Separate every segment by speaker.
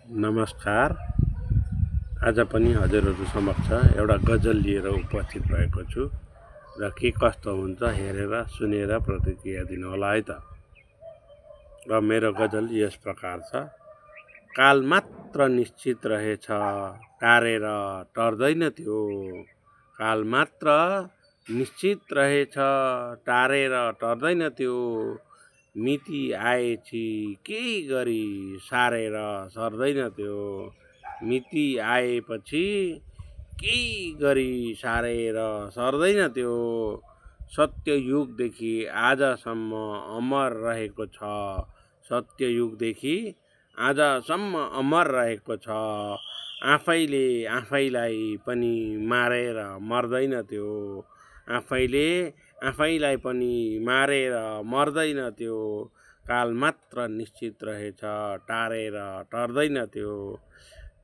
Speaker 1: नमस्कार। आज पनि हजुरहरू समक्ष एउटा गजल लिएर उपस्थित भएको छु र के कस्तो हुन्छ हेरेर सुनेर प्रतिक्रिया दिनुहोला है त। र मेरो गजल यस प्रकार छ। काल मात्र निश्चित रहेछ, टारेर टर्दैन त्यो। काल मात्र निश्चित रहेछ, टारेर टर्दैन त्यो। मिति आएछि केही गरी सारेर सर्दैन त्यो। मिति आएपछि केही गरी सारेर सर्दैन त्यो। सत्ययुगदेखि आजसम्म अमर रहेको छ। सत्ययुगदेखि आजसम्म अमर रहेको छ। आफैले आफैलाई पनि मारेर मर्दैन त्यो। आफैले आफैलाई पनि मारेर मर्दैन त्यो। काल मात्र निश्चित रहेछ, टारेर टर्दैन त्यो।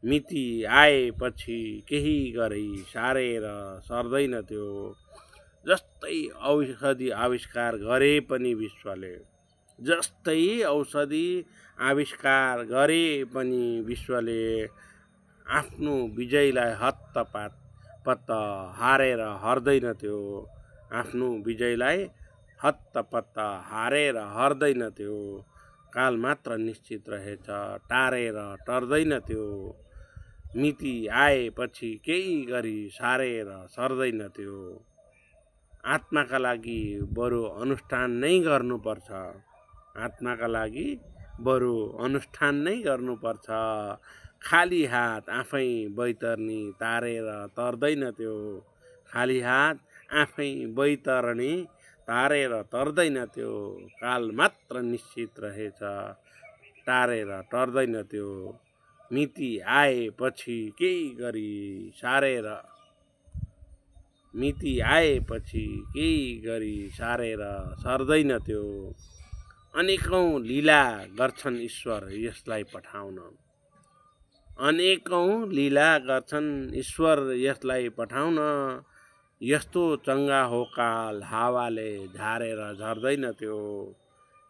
Speaker 1: मिति आएपछि केही गरी सारेर सर्दैन त्यो। जस्तै औषधि आविष्कार गरे पनि विश्वले, जस्तै औषधि आविष्कार गरे पनि विश्वले, आफ्नो विजयलाई हत्तपत्त हारेर हर्दैन त्यो। आफ्नो विजयलाई हत्तपत्त हारेर हर्दैन त्यो। काल मात्र निश्चित रहेछ, टारेर टर्दैन त्यो। मिति आएपछि केही गरी सारेर सर्दैन त्यो। आत्माका लागि बरु अनुष्ठान नै गर्नुपर्छ। आत्माका लागि बरु अनुष्ठान नै गर्नुपर्छ। खाली हात आफै बैतरणी तारेर तर्दैन त्यो। खाली हात आफै बैतरणी तारेर तर्दैन त्यो। काल मात्र निश्चित रहेछ, टारेर टर्दैन त्यो। मिति आएपछि केही गरी सारेर मिति आएपछि केही गरी सारेर सर्दैन त्यो। अनेकौं लीला गर्छन् ईश्वर यसलाई पठाउन। अनेकौं लीला गर्छन् ईश्वर यसलाई पठाउन। यस्तो चङ्गा हो काल, हावाले झारेर झर्दैन त्यो।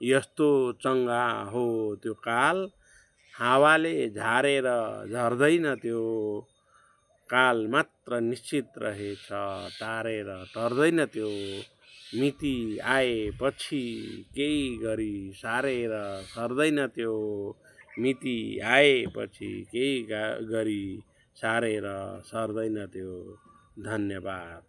Speaker 1: यस्तो चङ्गा हो त्यो काल, हावाले झारेर झर्दैन त्यो। काल मात्र निश्चित रहेछ, टारेर टर्दैन त्यो। मिति आएपछि केही गरी सारेर सर्दैन त्यो। मिति आएपछि केही गरी सारेर सर्दैन त्यो। धन्यवाद।